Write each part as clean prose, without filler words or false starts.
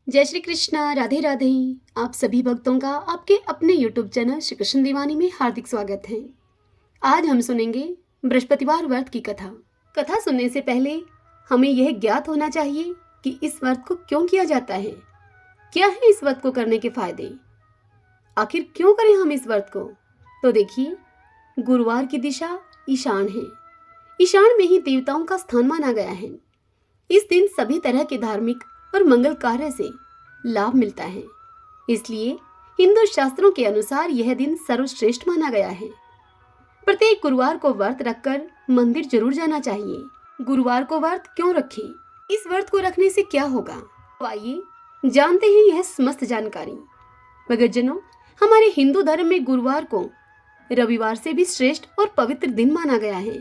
जय श्री कृष्णा, राधे राधे। आप सभी भक्तों का आपके अपने YouTube चैनल श्री कृष्ण दीवानी में हार्दिक स्वागत है। आज हम सुनेंगे बृहस्पतिवार व्रत की कथा। कथा सुनने से पहले हमें यह ज्ञात होना चाहिए कि इस व्रत को क्यों किया जाता है, क्या है इस व्रत को करने के फायदे, आखिर क्यों करें हम इस व्रत को। तो देखिए, गुरुवार की दिशा ईशान है। ईशान में ही देवताओं का स्थान माना गया है। इस दिन सभी तरह के धार्मिक और मंगल कार्य से लाभ मिलता है। इसलिए हिंदू शास्त्रों के अनुसार यह दिन सर्वश्रेष्ठ माना गया है। प्रत्येक गुरुवार को व्रत रखकर मंदिर जरूर जाना चाहिए। गुरुवार को व्रत क्यों रखें, इस व्रत को रखने से क्या होगा, तो आइए जानते हैं यह समस्त जानकारी। भक्तजनों, हमारे हिंदू धर्म में गुरुवार को रविवार से भी श्रेष्ठ और पवित्र दिन माना गया है।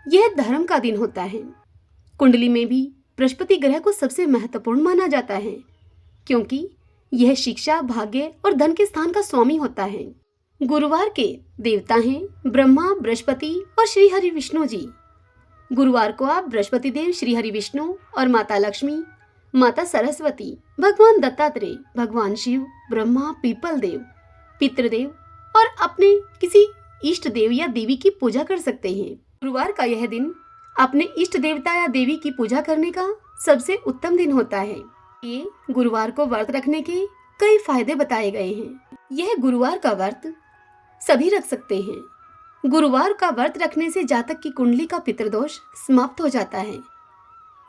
यह धर्म का दिन होता है। कुंडली में भी बृहस्पति ग्रह को सबसे महत्वपूर्ण माना जाता है, क्योंकि यह शिक्षा, भाग्य और धन के स्थान का स्वामी होता है। गुरुवार के देवता हैं ब्रह्मा, बृहस्पति और श्री हरि विष्णु जी। गुरुवार को आप बृहस्पति देव, श्री हरि विष्णु और माता लक्ष्मी, माता सरस्वती, भगवान दत्तात्रेय, भगवान शिव, ब्रह्मा, पीपल देव, पितृदेव और अपने किसी इष्ट देव या देवी की पूजा कर सकते हैं। गुरुवार का यह दिन अपने इष्ट देवता या देवी की पूजा करने का सबसे उत्तम दिन होता है। ये गुरुवार को व्रत रखने के कई फायदे बताए गए हैं। यह गुरुवार का व्रत सभी रख सकते हैं। गुरुवार का व्रत रखने से जातक की कुंडली का पितृदोष समाप्त हो जाता है।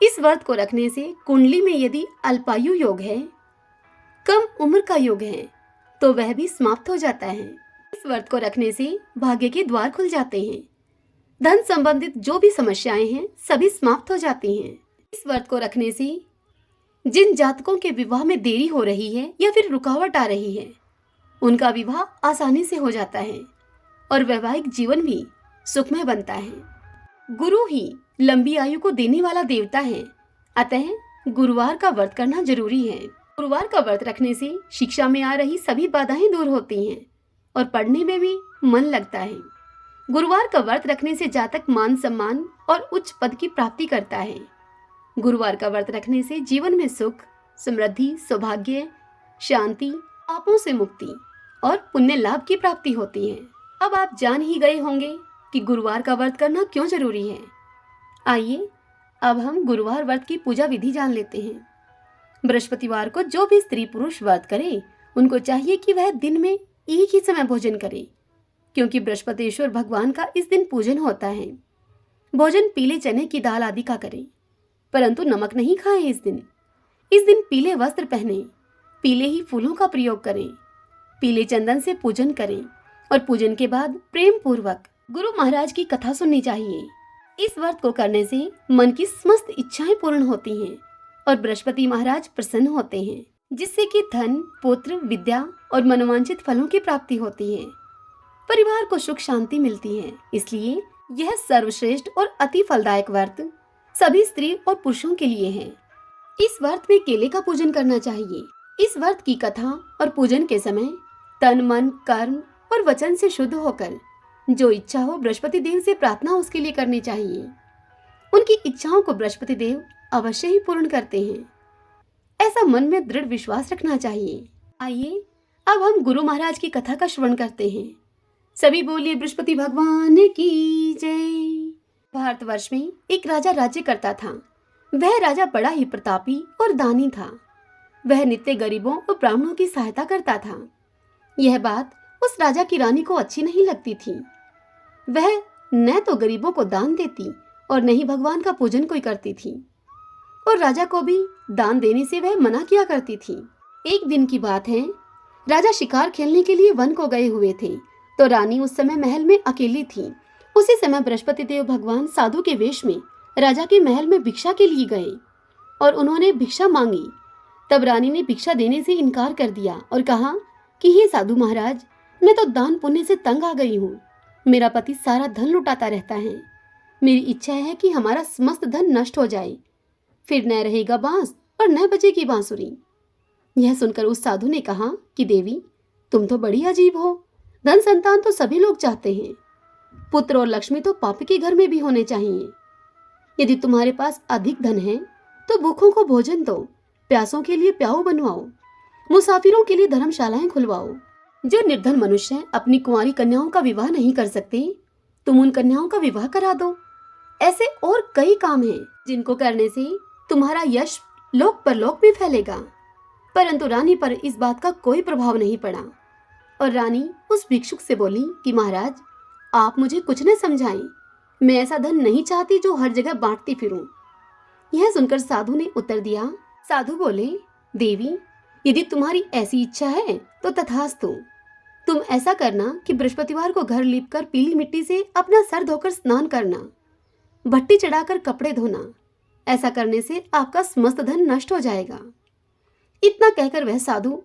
इस व्रत को रखने से कुंडली में यदि अल्पायु योग है, कम उम्र का योग है, तो वह भी समाप्त हो जाता है। इस व्रत को रखने से भाग्य के द्वार खुल जाते हैं। धन संबंधित जो भी समस्याएं हैं सभी समाप्त हो जाती हैं। इस व्रत को रखने से जिन जातकों के विवाह में देरी हो रही है या फिर रुकावट आ रही है, उनका विवाह आसानी से हो जाता है और वैवाहिक जीवन भी सुखमय बनता है। गुरु ही लंबी आयु को देने वाला देवता है, अतः गुरुवार का व्रत करना जरूरी है। गुरुवार का व्रत रखने से शिक्षा में आ रही सभी बाधाएं दूर होती हैं और पढ़ने में भी मन लगता है। गुरुवार का व्रत रखने से जातक मान सम्मान और उच्च पद की प्राप्ति करता है। गुरुवार का व्रत रखने से जीवन में सुख, समृद्धि, सौभाग्य, शांति, पापों से मुक्ति और पुण्य लाभ की प्राप्ति होती है। अब आप जान ही गए होंगे कि गुरुवार का व्रत करना क्यों जरूरी है। आइए अब हम गुरुवार व्रत की पूजा विधि जान लेते हैं। बृहस्पतिवार को जो भी स्त्री पुरुष व्रत करे, उनको चाहिए कि वह दिन में एक ही समय भोजन करे, क्योंकि बृहस्पतिश्वर भगवान का इस दिन पूजन होता है। भोजन पीले चने की दाल आदि का करें, परंतु नमक नहीं खाएं। इस दिन पीले वस्त्र पहने, पीले ही फूलों का प्रयोग करें, पीले चंदन से पूजन करें और पूजन के बाद प्रेम पूर्वक गुरु महाराज की कथा सुननी चाहिए। इस व्रत को करने से मन की समस्त इच्छाएं पूर्ण होती हैं और बृहस्पति महाराज प्रसन्न होते हैं, जिससे कि धन, पुत्र, विद्या और मनोवांछित फलों की प्राप्ति होती है। परिवार को सुख शांति मिलती है। इसलिए यह सर्वश्रेष्ठ और अति फलदायक व्रत सभी स्त्री और पुरुषों के लिए है। इस व्रत में केले का पूजन करना चाहिए। इस व्रत की कथा और पूजन के समय तन, मन, कर्म और वचन से शुद्ध होकर जो इच्छा हो बृहस्पति देव से प्रार्थना उसके लिए करनी चाहिए। उनकी इच्छाओं को बृहस्पति देव अवश्य ही पूर्ण करते हैं, ऐसा मन में दृढ़ विश्वास रखना चाहिए। आइए अब हम गुरु महाराज की कथा का श्रवण करते हैं। सभी बोलिए बृहस्पति भगवान की जय। भारतवर्ष में एक राजा राज्य करता था। वह राजा बड़ा ही प्रतापी और दानी था। वह नित्य गरीबों और ब्राह्मणों की सहायता करता था। यह बात उस राजा की रानी को अच्छी नहीं लगती थी। वह न तो गरीबों को दान देती और न ही भगवान का पूजन कोई करती थी, और राजा को भी दान देने से वह मना किया करती थी। एक दिन की बात है, राजा शिकार खेलने के लिए वन को गए हुए थे, तो रानी उस समय महल में अकेली थी। उसी समय बृहस्पति देव भगवान साधु के वेश में राजा के महल में भिक्षा के लिए गए और उन्होंने भिक्षा मांगी। तब रानी ने भिक्षा देने से इनकार कर दिया और कहा कि हे साधु महाराज, मैं तो दान पुण्य से तंग आ गई हूँ। मेरा पति सारा धन लुटाता रहता है। मेरी इच्छा है कि हमारा समस्त धन नष्ट हो जाए, फिर न रहेगा बांस और न बजेगी बांसुरी। यह सुनकर उस साधु ने कहा कि देवी, तुम तो बड़ी अजीब हो। धन संतान तो सभी लोग चाहते हैं, पुत्र और लक्ष्मी तो पापी के घर में भी होने चाहिए। यदि तुम्हारे पास अधिक धन है तो भूखों को भोजन दो, प्यासों के लिए प्याऊ बनवाओ, मुसाफिरों के लिए धर्मशालाएं खुलवाओ। जो निर्धन मनुष्य अपनी कुंवारी कन्याओं का विवाह नहीं कर सकते, तुम उन कन्याओं का विवाह करा दो। ऐसे और कई काम हैं जिनको करने से तुम्हारा यश लोक परलोक में फैलेगा। परंतु रानी पर इस बात का कोई प्रभाव नहीं पड़ा और रानी उस भिक्षुक से बोली कि महाराज, आप मुझे कुछ न समझाएं, मैं ऐसा धन नहीं चाहती जो हर जगह बांटती फिरूं। यह सुनकर साधु ने उत्तर दिया। साधु बोले, देवी, यदि तुम्हारी ऐसी इच्छा है तो तथास्तु। तुम ऐसा करना कि बृहस्पतिवार को घर लीपकर पीली मिट्टी से अपना सर धोकर स्नान करना, भट्टी चढ़ाकर कपड़े धोना। ऐसा करने से आपका समस्त धन नष्ट हो जाएगा। इतना कहकर वह साधु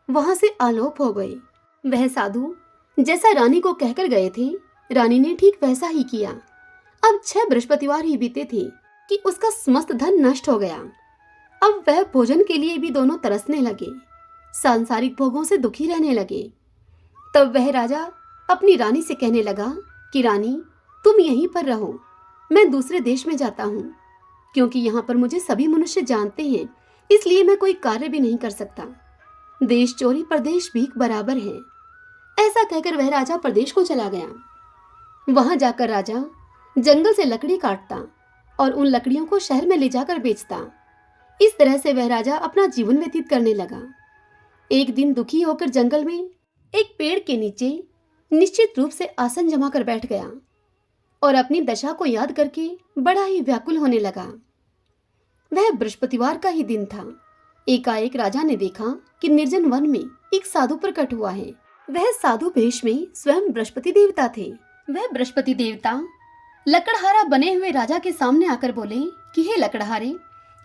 वहां से आलोप हो गए। वह साधु जैसा रानी को कहकर गए थे, रानी ने ठीक वैसा ही किया। अब 6 बृहस्पतिवार ही बीते थे कि उसका समस्त धन नष्ट हो गया। अब वह भोजन के लिए भी दोनों तरसने लगे, सांसारिक भोगों से दुखी रहने लगे। तब वह राजा अपनी रानी से कहने लगा कि रानी, तुम यहीं पर रहो, मैं दूसरे देश में जाता हूँ, क्योंकि यहाँ पर मुझे सभी मनुष्य जानते हैं, इसलिए मैं कोई कार्य भी नहीं कर सकता। देश चोरी परदेश भीख बराबर है। ऐसा कहकर वह राजा प्रदेश को चला गया। वहां जाकर राजा जंगल से लकड़ी काटता और उन लकड़ियों को शहर में ले जाकर बेचता। इस तरह से वह राजा अपना जीवन व्यतीत करने लगा। एक दिन दुखी होकर जंगल में एक पेड़ के नीचे निश्चित रूप से आसन जमा कर बैठ गया और अपनी दशा को याद करके बड़ा ही व्याकुल होने लगा। वह बृहस्पतिवार का ही दिन था। एकाएक राजा ने देखा कि निर्जन वन में एक साधु प्रकट हुआ है। वह साधु वेश में स्वयं बृहस्पति देवता थे। वह बृहस्पति देवता लकड़हारा बने हुए राजा के सामने आकर बोले कि हे लकड़हारे,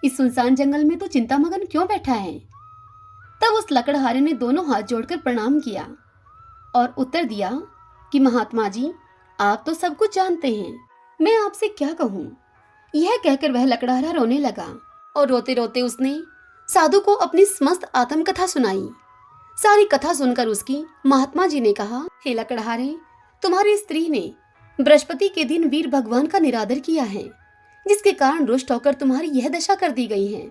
इस सुनसान जंगल में तो चिंतामगन क्यों बैठा है? तब उस लकड़हारे ने दोनों हाथ जोड़कर प्रणाम किया और उत्तर दिया कि महात्मा जी, आप तो सब कुछ जानते हैं, मैं आपसे क्या कहूँ। यह कहकर वह लकड़हारा रोने लगा और रोते रोते उसने साधु को अपनी समस्त आत्मकथा सुनाई। सारी कथा सुनकर उसकी महात्मा जी ने कहा, हे लकड़हारे, तुम्हारी स्त्री ने बृहस्पति के दिन वीर भगवान का निरादर किया है, जिसके कारण रुष्ट होकर तुम्हारी यह दशा कर दी गई है।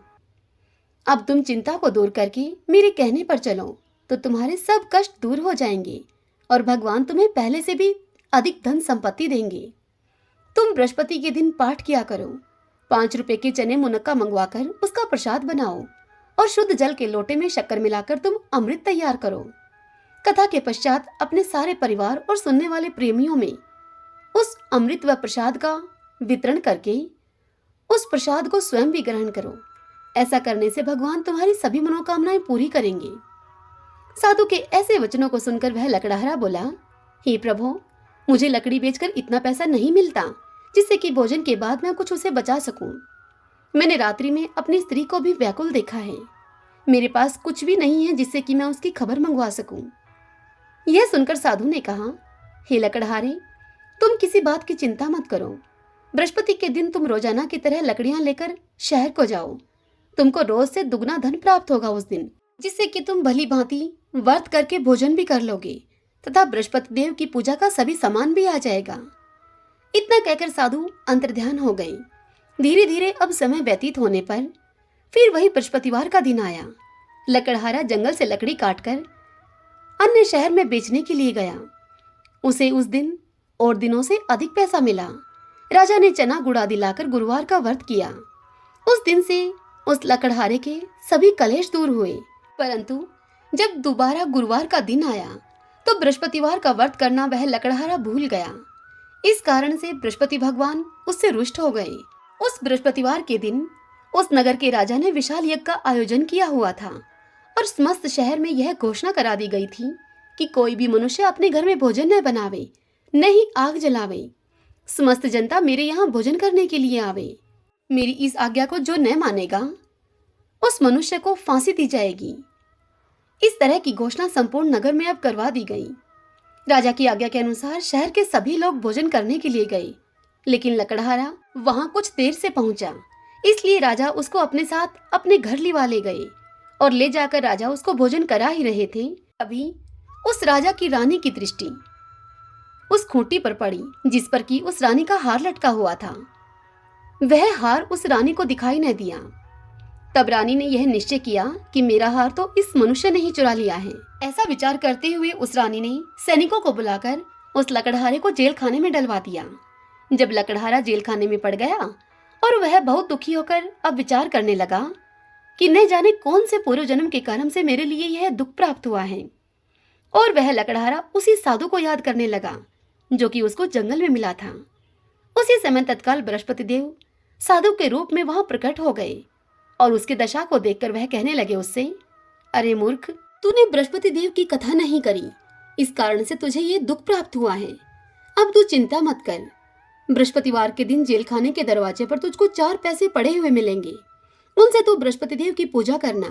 अब तुम चिंता को दूर करके मेरे कहने पर चलो तो तुम्हारे सब कष्ट दूर हो जाएंगे और भगवान तुम्हें पहले से भी अधिक धन संपत्ति देंगे। तुम बृहस्पति के दिन पाठ किया करो, 5 रुपए के चने मुनक्का मंगवाकर उसका प्रसाद बनाओ और शुद्ध जल के लोटे में शक्कर मिलाकर तुम अमृत तैयार करो। कथा के पश्चात अपने सारे परिवार और सुनने वाले प्रेमियों में उस अमृत व प्रसाद का वितरण करके उस प्रसाद को स्वयं भी ग्रहण करो। ऐसा करने से भगवान तुम्हारी सभी मनोकामनाएं पूरी करेंगे। साधु के ऐसे वचनों को सुनकर वह लकड़हारा बोला, हे प्रभु, मुझे लकड़ी बेचकर इतना पैसा नहीं मिलता जिससे कि भोजन के बाद मैं कुछ उसे बचा सकूं। मैंने रात्रि में अपनी स्त्री को भी व्याकुल देखा है। मेरे पास कुछ भी नहीं है जिससे कि मैं उसकी खबर मंगवा सकूं। यह सुनकर साधु ने कहा, हे लकड़हारे, तुम किसी बात की चिंता मत करो। बृहस्पति के दिन तुम रोजाना की तरह लकड़ियां लेकर शहर को जाओ। तुमको रोज से दुगना धन प्राप्त होगा उस दिन, जिससे कि तुम भली भांति व्रत करके भोजन भी कर लोगे तथा बृहस्पति देव की पूजा का सभी सामान भी आ जाएगा। इतना कहकर साधु अंतर्ध्यान हो गए। धीरे धीरे अब समय व्यतीत होने पर फिर वही बृहस्पतिवार का दिन आया। लकड़हारा जंगल से लकड़ी काटकर अन्य शहर में बेचने के लिए गया। उसे उस दिन और दिनों से अधिक पैसा मिला। राजा ने चना गुड़ आदि लाकर गुरुवार का व्रत किया। उस दिन से उस लकड़हारे के सभी कलेश दूर हुए। परंतु जब दोबारा गुरुवार का दिन आया तो बृहस्पतिवार का व्रत करना वह लकड़हारा भूल गया। इस कारण से बृहस्पति भगवान उससे रुष्ट हो गए। उस बृहस्पतिवार के दिन उस नगर के राजा ने विशाल यज्ञ का आयोजन किया हुआ था और समस्त शहर में यह घोषणा करा दी गई थी कि कोई भी मनुष्य अपने घर में भोजन न बनावे, न ही आग जलावे। समस्त जनता मेरे यहाँ भोजन करने के लिए आवे। मेरी इस आज्ञा को जो न मानेगा उस मनुष्य को फांसी दी जाएगी। इस तरह की घोषणा संपूर्ण नगर में अब करवा दी गई। राजा की आज्ञा के अनुसार शहर के सभी लोग भोजन करने के लिए गए, लेकिन लकड़हारा वहां कुछ देर से पहुंचा, इसलिए राजा उसको अपने साथ अपने घर लिवा ले गए और ले जाकर राजा उसको भोजन करा ही रहे थे। अभी उस राजा की रानी की दृष्टि उस खूंटी पर पड़ी जिस पर कि उस रानी का हार लटका हुआ था। वह हार उस रानी को दिखाई न दिया। तब रानी ने यह निश्चय किया कि मेरा हार तो इस मनुष्य ने ही चुरा लिया है। ऐसा विचार करते हुए उस रानी ने सैनिकों को बुलाकर उस लकड़हारे को जेल खाने में डलवा दिया। जब लकड़हारा जेल खाने में पड़ गया और वह बहुत दुखी होकर अब विचार करने लगा कि न जाने कौन से पूर्व जन्म के कर्म से मेरे लिए यह दुख प्राप्त हुआ है, और वह लकड़हारा उसी साधु को याद करने लगा जो कि उसको जंगल में मिला था। उसी समय तत्काल बृहस्पति देव साधु के रूप में वहां प्रकट हो गए और उसकी दशा को देखकर वह कहने लगे उससे, अरे मूर्ख, तूने बृहस्पति देव की कथा नहीं करी, इस कारण से तुझे ये दुख प्राप्त हुआ है। अब तू चिंता मत कर, बृहस्पतिवार के दिन जेल खाने के दरवाजे पर तुझको 4 पैसे पड़े हुए मिलेंगे, उनसे तू बृहस्पति देव की पूजा करना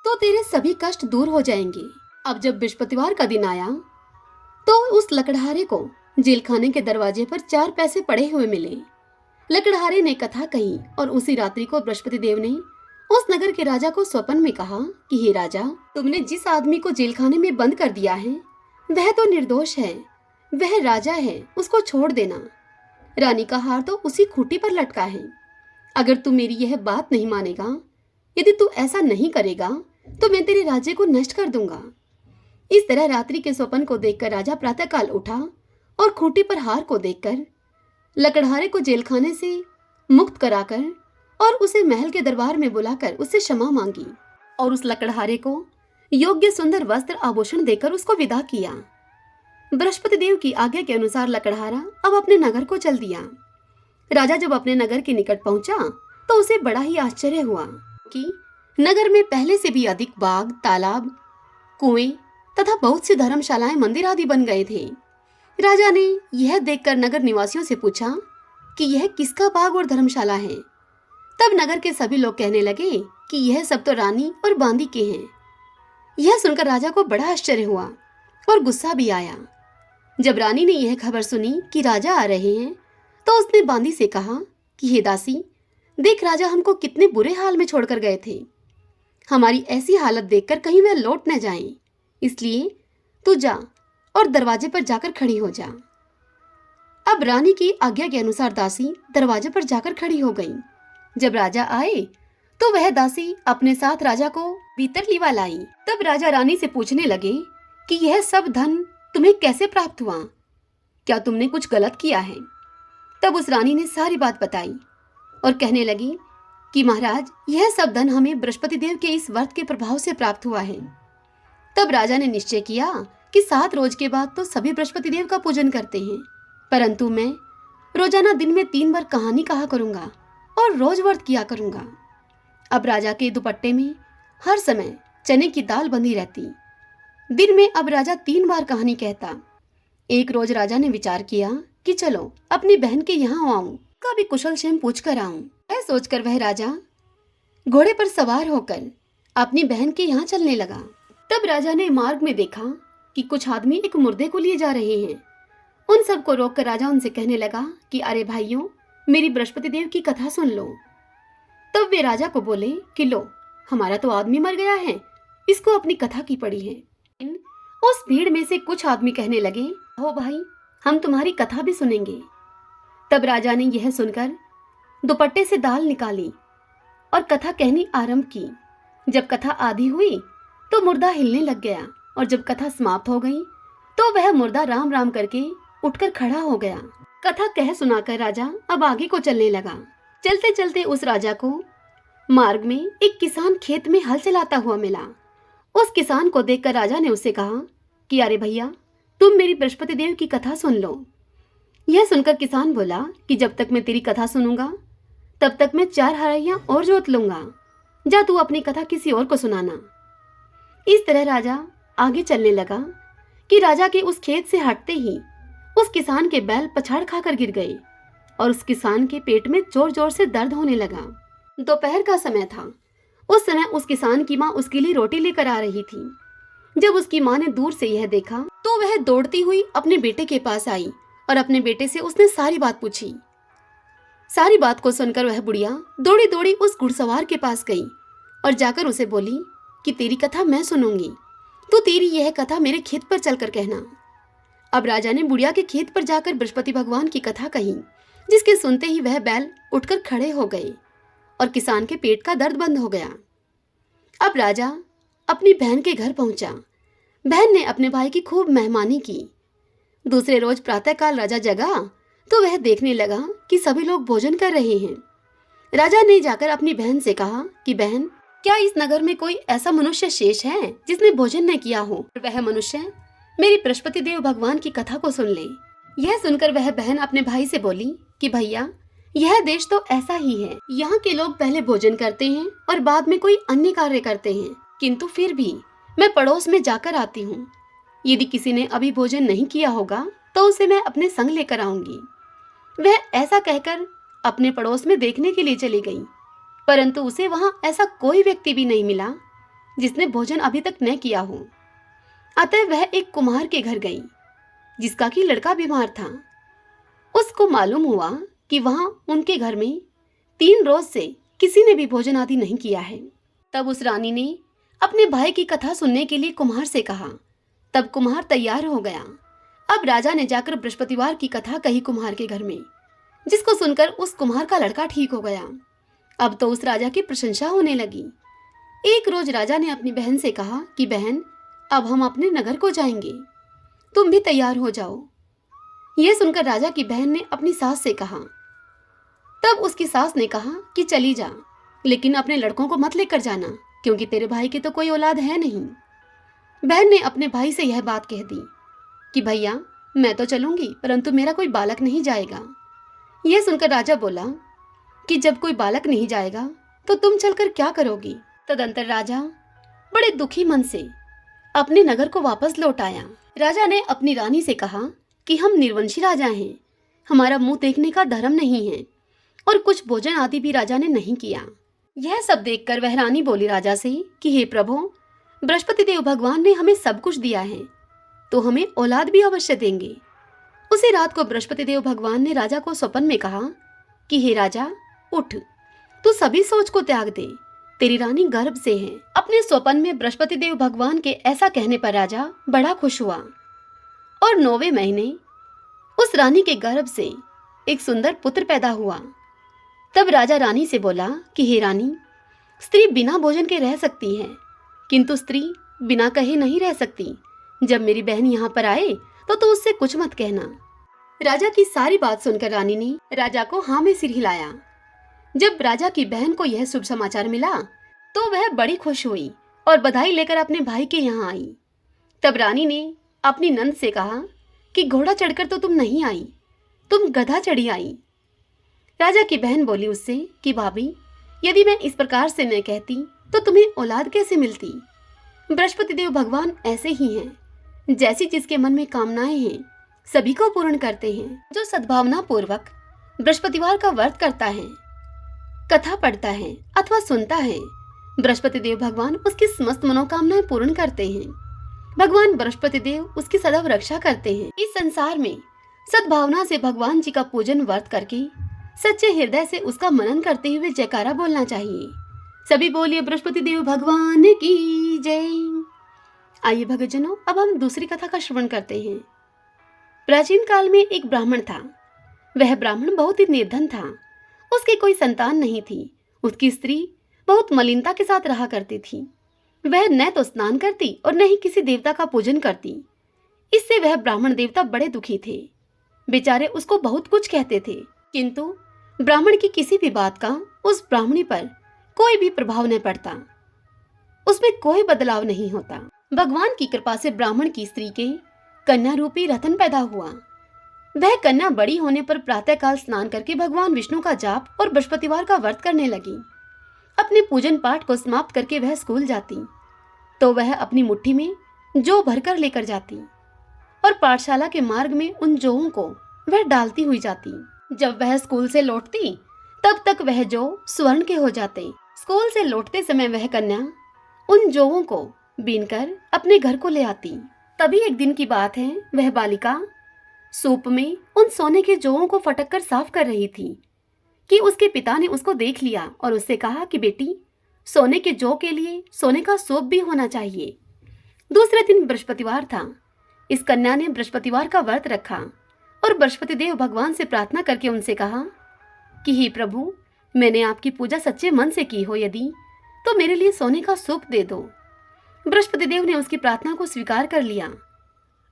तो तेरे सभी कष्ट दूर हो जाएंगे। अब जब बृहस्पतिवार का दिन आया तो उस लकड़हारे को जेल खाने के दरवाजे पर 4 पैसे पड़े हुए मिले। लकड़हारे ने कथा कही और उसी रात्रि को बृहस्पति देव ने उस नगर के राजा को स्वप्न में कहा कि हे राजा, तुमने जिस आदमी को जेल खाने में बंद कर दिया है वह तो निर्दोष है, वह राजा है, उसको छोड़ देना। रानी का हार तो उसी खूंटी पर लटका है। अगर तू मेरी यह बात नहीं मानेगा, यदि तू ऐसा नहीं करेगा तो मैं तेरे राज्य को नष्ट कर दूंगा। इस तरह रात्रि के स्वप्न को देखकर राजा प्रातःकाल उठा और खूंटी पर हार को देखकर लकड़हारे को जेल खाने से मुक्त कराकर और उसे महल के दरबार में बुलाकर उससे क्षमा मांगी और उस लकड़हारे को योग्य सुंदर वस्त्र आभूषण देकर उसको विदा किया। बृहस्पति देव की आज्ञा के अनुसार लकड़हारा अब अपने नगर को चल दिया। राजा जब अपने नगर के निकट पहुंचा तो उसे बड़ा ही आश्चर्य हुआ कि नगर में पहले से भी अधिक बाग, तालाब, कुएं तथा बहुत सी धर्मशालाएं, मंदिर आदि बन गए थे। राजा ने यह देखकर नगर निवासियों से पूछा कि यह किसका बाग और धर्मशाला है। तब नगर के सभी लोग कहने लगे कि यह सब तो रानी और बांदी के हैं। यह सुनकर राजा को बड़ा आश्चर्य हुआ और गुस्सा भी आया। जब रानी ने यह खबर सुनी कि राजा आ रहे हैं तो उसने बांदी से कहा कि हे दासी, देख राजा हमको कितने बुरे हाल में छोड़कर गए थे। हमारी ऐसी हालत देखकर कहीं वह लौट न जाएं, इसलिए तू जा और दरवाजे पर जाकर खड़ी हो जा। अब रानी की आज्ञा के अनुसार दासी दरवाजे पर जाकर खड़ी हो गई। जब राजा आए तो वह दासी अपने साथ राजा को भीतर लिवा लाई। तब राजा रानी से पूछने लगे कि यह सब धन तुम्हें कैसे प्राप्त हुआ, क्या तुमने कुछ गलत किया है। तब उस रानी ने सारी बात बताई और कहने लगी कि महाराज, यह सब धन हमें बृहस्पति देव के इस व्रत के प्रभाव से प्राप्त हुआ है। तब राजा ने निश्चय किया कि 7 रोज के बाद तो सभी बृहस्पति देव का पूजन करते हैं, परंतु मैं रोजाना दिन में 3 बार कहानी कहा करूंगा और रोज व्रत किया करूंगा। अब राजा के दुपट्टे में हर समय चने की दाल बंधी रहती। दिन में अब राजा 3 बार कहानी कहता। एक रोज राजा ने विचार किया कि चलो अपनी बहन के यहाँ आऊं, कभी कुशल क्षेम पूछ कर आऊं। यह सोचकर वह राजा घोड़े पर सवार होकर अपनी बहन के यहाँ चलने लगा। तब राजा ने मार्ग में देखा कि कुछ आदमी एक मुर्दे को लिए जा रहे हैं। उन सबको रोककर राजा उनसे कहने लगा कि अरे भाइयों, मेरी बृहस्पति देव की कथा सुन लो। तब वे राजा को बोले कि लो, हमारा तो आदमी मर गया है, इसको अपनी कथा की पड़ी है। उस भीड़ में से कुछ आदमी कहने लगे, हो भाई, हम तुम्हारी कथा भी सुनेंगे। तब राजा ने यह सुनकर दुपट्टे से दाल निकाली और कथा कहनी आरंभ की। जब कथा आधी हुई तो मुर्दा हिलने लग गया और जब कथा समाप्त हो गई तो वह मुर्दा राम राम करके उठकर खड़ा हो गया। कथा कह सुनाकर राजा अब आगे को चलने लगा। चलते चलते उस राजा को मार्ग में एक किसान खेत में हल चलाता हुआ मिला। उस किसान को देखकर राजा ने उससे कहा कि अरे भैया, तुम मेरी बृहस्पति देव की कथा सुन लो। यह सुनकर किसान बोला कि जब तक मैं तेरी कथा सुनूंगा तब तक मैं 4 हरैया और जोत लूंगा। जा तू अपनी कथा किसी और को सुनाना। इस तरह राजा आगे चलने लगा कि राजा के उस खेत से हटते ही उस किसान के बैल पछाड़ खाकर गिर गए और उस किसान के पेट में जोर जोर से दर्द होने लगा। दोपहर का समय था। उस समय उस किसान की माँ उसके लिए रोटी लेकर आ रही थी। जब उसकी माँ ने दूर से यह देखा तो वह दौड़ती हुई अपने बेटे के पास आई और अपने बेटे से उसने सारी बात पूछी। सारी बात को सुनकर वह बुढ़िया दौड़ी दौड़ी उस घुड़सवार के पास गई और जाकर उसे बोली कि तेरी कथा मैं सुनूंगी, तो तेरी यह कथा मेरे खेत पर चलकर कहना। अब राजा ने बुढ़िया के खेत पर जाकर बृहस्पति भगवान की कथा कही, जिसके सुनते ही वह बैल उठकर खड़े हो गए और किसान के पेट का दर्द बंद हो गया। अब राजा अपनी बहन के घर पहुंचा। बहन ने अपने भाई की खूब मेहमानी की। दूसरे रोज प्रातःकाल राजा जगा तो वह देखने लगा कि सभी लोग भोजन कर रहे हैं। राजा ने जाकर अपनी बहन से कहा कि बहन, क्या इस नगर में कोई ऐसा मनुष्य शेष है जिसने भोजन न किया हो? वह मनुष्य मेरी बृहस्पति देव भगवान की कथा को सुन ले। यह सुनकर वह बहन अपने भाई से बोली कि भैया, यह देश तो ऐसा ही है। यहाँ के लोग पहले भोजन करते हैं और बाद में कोई अन्य कार्य करते हैं, किंतु फिर भी मैं पड़ोस में जाकर आती हूँ। यदि किसी ने अभी भोजन नहीं किया होगा तो उसे मैं अपने संग लेकर आऊंगी। वह ऐसा कहकर अपने पड़ोस में देखने के लिए चली गई, परंतु उसे वहां ऐसा कोई व्यक्ति भी नहीं मिला जिसने भोजन अभी तक न किया हो। अतः वह एक कुम्हार के घर गई जिसका कि लड़का बीमार था। उसको मालूम हुआ कि वहां उनके घर में 3 रोज से किसी ने भी भोजन आदि नहीं किया है। तब उस रानी ने अपने भाई की कथा सुनने के लिए कुम्हार से कहा। तब कुम्हार तैयार हो गया। अब राजा ने जाकर बृहस्पतिवार की कथा कही कुम्हार के घर में, जिसको सुनकर उस कुम्हार का लड़का ठीक हो गया। अब तो उस राजा की प्रशंसा होने लगी। एक रोज राजा ने अपनी बहन से कहा कि बहन, अब हम अपने नगर को जाएंगे, तुम भी तैयार हो जाओ। यह सुनकर राजा की बहन ने अपनी सास से कहा। तब उसकी सास ने कहा कि चली जा, लेकिन अपने लड़कों को मत लेकर जाना, क्योंकि तेरे भाई की तो कोई औलाद है नहीं। बहन ने अपने भाई से यह बात कह दी कि भैया, मैं तो चलूंगी, परंतु मेरा कोई बालक नहीं जाएगा। यह सुनकर राजा बोला कि जब कोई बालक नहीं जाएगा तो तुम चलकर क्या करोगी? तदंतर राजा बड़े दुखी मन से अपने नगर को वापस लौट आया। राजा ने अपनी रानी से कहा कि हम निर्वंशी राजा हैं, हमारा मुंह देखने का धर्म नहीं है, और कुछ भोजन आदि भी राजा ने नहीं किया। यह सब देखकर वह रानी बोली राजा से कि हे प्रभु, बृहस्पति देव भगवान ने हमें सब कुछ दिया है, तो हमें औलाद भी अवश्य देंगे। उसी रात को बृहस्पति देव भगवान ने राजा को स्वप्न में कहा कि हे राजा, उठ, तू सभी सोच को त्याग दे, तेरी रानी गर्भ से है। अपने स्वप्न में बृहस्पति देव भगवान के ऐसा कहने पर राजा बड़ा खुश हुआ और 9वें महीने उस रानी के गर्भ से एक सुंदर पुत्र पैदा हुआ। तब राजा रानी से बोला कि हे रानी, स्त्री बिना भोजन के रह सकती है, किंतु स्त्री बिना कहे नहीं रह सकती। जब मेरी बहन यहाँ पर आए तो उससे कुछ मत कहना। राजा की सारी बात सुनकर रानी ने राजा को हाँ में सिर हिलाया। जब राजा की बहन को यह शुभ समाचार मिला तो वह बड़ी खुश हुई और बधाई लेकर अपने भाई के यहाँ आई। तब रानी ने अपनी नंद से कहा कि घोड़ा चढ़कर तो तुम नहीं आई, तुम गधा चढ़ी आई। राजा की बहन बोली उससे कि भाभी, यदि मैं इस प्रकार से न कहती तो तुम्हें औलाद कैसे मिलती? बृहस्पति देव भगवान ऐसे ही हैं, जैसी जिसके मन में कामनाएं हैं सभी को पूर्ण करते हैं। जो सद्भावना पूर्वक बृहस्पतिवार का व्रत करता है, कथा पढ़ता है अथवा सुनता है, बृहस्पति देव भगवान उसकी समस्त मनोकामनाएं पूर्ण करते हैं। भगवान बृहस्पति देव उसकी सदैव रक्षा करते हैं। इस संसार में सद्भावना से भगवान जी का पूजन व्रत करके सच्चे हृदय से उसका मनन करते हुए जयकारा बोलना चाहिए। सभी बोलिए बृहस्पति देव भगवान की जय। आइए भक्तजनों, अब हम दूसरी कथा का श्रवण करते हैं। प्राचीन काल में एक ब्राह्मण था। वह ब्राह्मण बहुत ही निर्धन था। उसकी कोई संतान नहीं थी। उसकी स्त्री बहुत मलिनता के साथ रहा करती थी। वह न तो स्नान करती और न ही किसी देवता का पूजन करती। इससे वह ब्राह्मण देवता बड़े दुखी थे। बेचारे उसको बहुत कुछ कहते थे, किंतु ब्राह्मण की किसी भी बात का उस ब्राह्मणी पर कोई भी प्रभाव न पड़ता, उसमें कोई बदलाव नहीं होता। भगवान की कृपा से ब्राह्मण की स्त्री के कन्या रूपी रतन पैदा हुआ। वह कन्या बड़ी होने पर प्रातःकाल स्नान करके भगवान विष्णु का जाप और बृहस्पतिवार का व्रत करने लगी। अपने पूजन पाठ को समाप्त करके वह स्कूल जाती तो वह अपनी मुट्ठी में जौ भरकर लेकर जाती और पाठशाला के मार्ग में उन जौओं को वह डालती हुई जाती। जब वह स्कूल से लौटती तब तक वह जौ स्वर्ण के हो जाते। स्कूल से लौटते समय वह कन्या उन जौओं को बीनकर अपने घर को ले आती। तभी एक दिन की बात है, वह बालिका सूप में उन सोने के जौओं को फटक कर साफ कर रही थी कि उसके पिता ने उसको देख लिया और उससे कहा कि बेटी, सोने के जौ के लिए सोने का सूप भी होना चाहिए। दूसरे दिन बृहस्पतिवार था। इस कन्या ने बृहस्पतिवार का व्रत रखा और बृहस्पति देव भगवान से प्रार्थना करके उनसे कहा कि हे प्रभु, मैंने आपकी पूजा सच्चे मन से की हो, यदि तो मेरे लिए सोने का सूप दे दो। बृहस्पति देव ने उसकी प्रार्थना को स्वीकार कर लिया।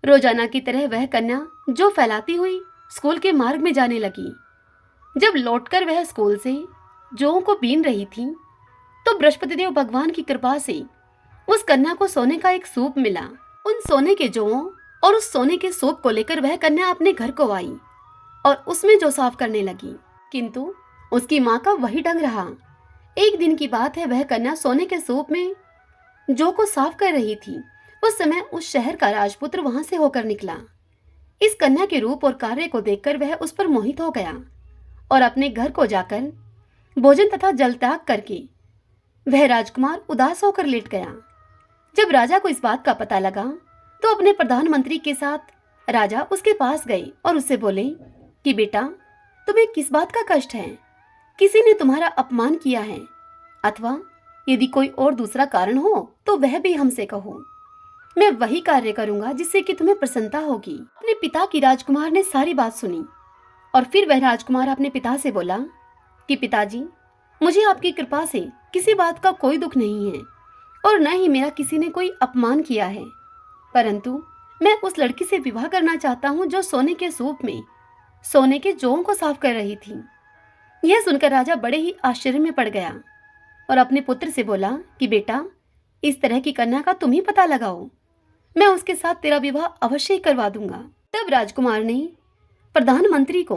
रोजाना की तरह वह कन्या जौ फैलाती हुई स्कूल के मार्ग में जाने लगी। जब लौटकर वह स्कूल से जौं को बीन रही थी तो बृहस्पति देव भगवान की कृपा से उस कन्या को सोने का एक सूप मिला। उन सोने के जौं और उस सोने के सूप को लेकर वह कन्या अपने घर को आई और उसमें जौ साफ करने लगी, किंतु उसकी माँ का वही ढंग रहा। एक दिन की बात है, वह कन्या सोने के सूप में जौ को साफ कर रही थी। उस समय उस शहर का राजपुत्र वहां से होकर निकला। इस कन्या के रूप और कार्य को देखकर वह उस पर मोहित हो गया और अपने घर को जाकर भोजन तथा जल त्याग करके वह राजकुमार उदास होकर लेट गया। जब राजा को इस बात का पता लगा तो अपने प्रधानमंत्री के साथ राजा उसके पास गए और उससे बोले कि बेटा, तुम्हें किस बात का कष्ट है? किसी ने तुम्हारा अपमान किया है, अथवा यदि कोई और दूसरा कारण हो तो वह भी हमसे कहो। मैं वही कार्य करूंगा जिससे कि तुम्हें प्रसन्नता होगी। अपने पिता की राजकुमार ने सारी बात सुनी और फिर वह राजकुमार अपने पिता से बोला कि पिताजी, मुझे आपकी कृपा से किसी बात का कोई दुख नहीं है और न ही मेरा किसी ने कोई अपमान किया है, परंतु मैं उस लड़की से विवाह करना चाहता हूँ जो सोने के सूप में सोने के जौं को साफ कर रही थी। यह सुनकर राजा बड़े ही आश्चर्य में पड़ गया और अपने पुत्र से बोला कि बेटा, इस तरह की कन्या का तुम ही पता लगाओ, मैं उसके साथ तेरा विवाह अवश्य ही करवा दूंगा। तब राजकुमार ने प्रधानमंत्री को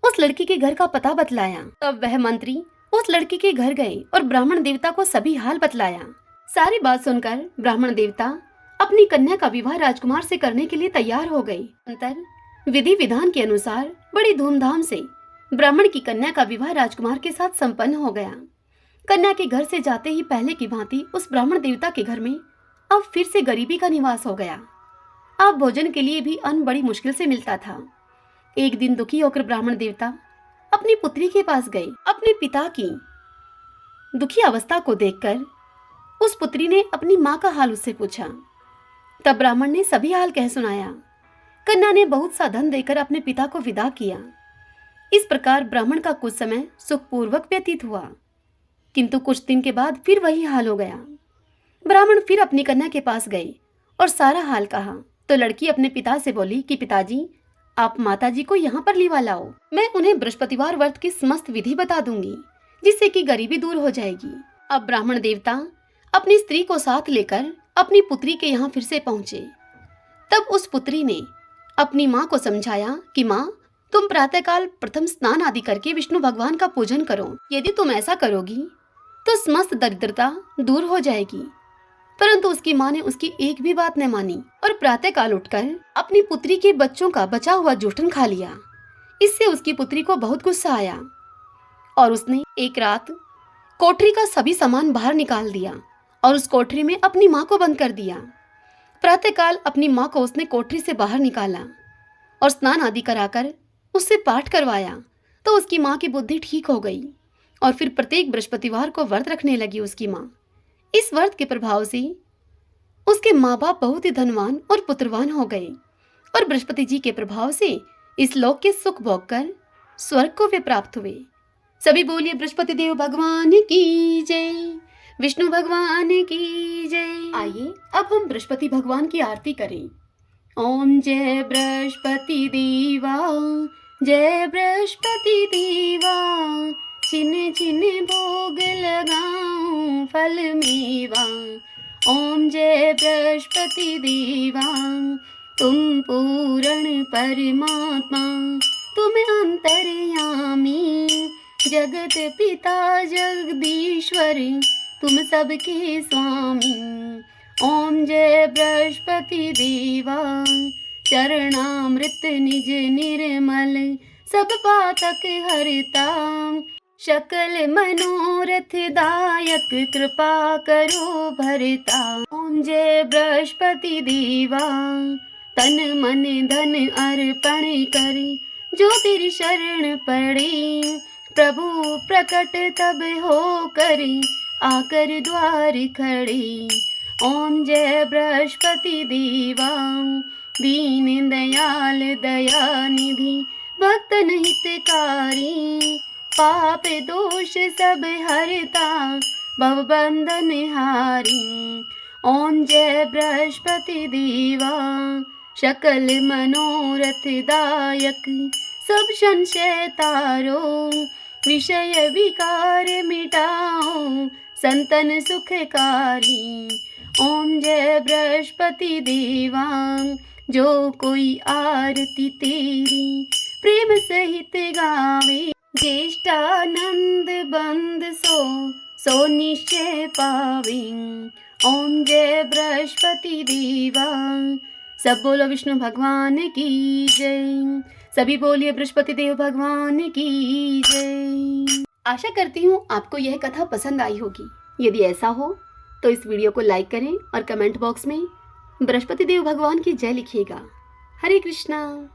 उस लड़की के घर का पता बतलाया। तब वह मंत्री उस लड़की के घर गए और ब्राह्मण देवता को सभी हाल बतलाया। सारी बात सुनकर ब्राह्मण देवता अपनी कन्या का विवाह राजकुमार से करने के लिए तैयार हो गए। अंतर विधि विधान के अनुसार बड़ी धूमधाम से ब्राह्मण की कन्या का विवाह राजकुमार के साथ संपन्न हो गया। कन्या के घर से जाते ही पहले की भांति उस ब्राह्मण देवता के घर में अब फिर से गरीबी का निवास हो गया। अब भोजन के लिए भी अन्न बड़ी मुश्किल से मिलता था। एक दिन दुखी होकर ब्राह्मण देवता अपनी पुत्री के पास गए। अपने पिता की दुखी अवस्था को देखकर उस पुत्री ने अपनी माँ का हाल उससे पूछा। तब ब्राह्मण ने सभी हाल कह सुनाया। कन्या ने बहुत सा धन देकर अपने पिता को विदा किया। इस प्रकार ब्राह्मण का कुछ समय सुखपूर्वक व्यतीत हुआ, किंतु कुछ दिन के बाद फिर वही हाल हो गया। ब्राह्मण फिर अपनी कन्या के पास गए और सारा हाल कहा तो लड़की अपने पिता से बोली कि पिताजी, आप माताजी को यहाँ पर लिवा लाओ, मैं उन्हें बृहस्पतिवार व्रत की समस्त विधि बता दूंगी, जिससे कि गरीबी दूर हो जाएगी। अब ब्राह्मण देवता अपनी स्त्री को साथ लेकर अपनी पुत्री के यहाँ फिर से पहुंचे। तब उस पुत्री ने अपनी माँ को समझाया कि माँ, तुम प्रातःकाल प्रथम स्नान आदि करके विष्णु भगवान का पूजन करो। यदि तुम ऐसा करोगी तो समस्त दरिद्रता दूर हो जाएगी। परंतु उसकी माँ ने उसकी एक भी बात न मानी और प्रातःकाल उठकर अपनी पुत्री के बच्चों का बचा हुआ जूठन खा लिया। इससे उसकी पुत्री को बहुत गुस्सा आया और उसने एक रात कोठरी का सभी सामान बाहर निकाल दिया और उस कोठरी में अपनी माँ को बंद कर दिया। प्रातःकाल अपनी माँ को उसने कोठरी से बाहर निकाला और स्नान आदि कराकर उससे पाठ करवाया तो उसकी माँ की बुद्धि ठीक हो गई और फिर प्रत्येक बृहस्पतिवार को व्रत रखने लगी उसकी माँ। इस व्रत के प्रभाव से उसके माँ बाप बहुत ही धनवान और पुत्रवान हो गए और बृहस्पति जी के प्रभाव से इस लोक के सुख भोग कर स्वर्ग को वे प्राप्त हुए। सभी बोलिए बृहस्पति देव भगवान की जय, विष्णु भगवान की जय। आइए अब हम बृहस्पति भगवान की आरती करें। ओम जय बृहस्पति देवा, जय बृहस्पति देवा, छिन छिन भोग लगाऊं फल मेवा। ओम जय बृहस्पति देवा, तुम पूर्ण परमात्मा, तुम अंतर्यामी, जगत पिता जगदीश्वर, तुम सबके स्वामी। ओम जय बृहस्पति देवा, चरणामृत निज निर्मल, सब पातक हरता, सकल मनोरथ दायक, कृपा करो भरता। ओम जय बृहस्पति देवा, तन मन धन अर्पण कर, जो तेरी शरण पड़े, प्रभु प्रकट तब हो कर, आकर द्वार खड़े। ओम जय बृहस्पति देवा, दीन दयाल दया निधि, भक्तन हितकारी, पाप दोष सब हरता, भवबंधन हारी। ओम जय बृहस्पति देवा, सकल मनोरथ दायक, सब संशय तारो, विषय विकार मिटाओ, संतन सुखकारी। ओम जय बृहस्पति देवा, जो कोई आरती तेरी प्रेम सहित गावे, ज्येष्ठानंद बंद सो निश्चय पावे। ओम जय बृहस्पति देवा। सब बोलो विष्णु भगवान की जय। सभी बोलिए बृहस्पति देव भगवान की जय। आशा करती हूँ आपको यह कथा पसंद आई होगी। यदि ऐसा हो तो इस वीडियो को लाइक करें और कमेंट बॉक्स में बृहस्पति देव भगवान की जय लिखिएगा। हरे कृष्णा।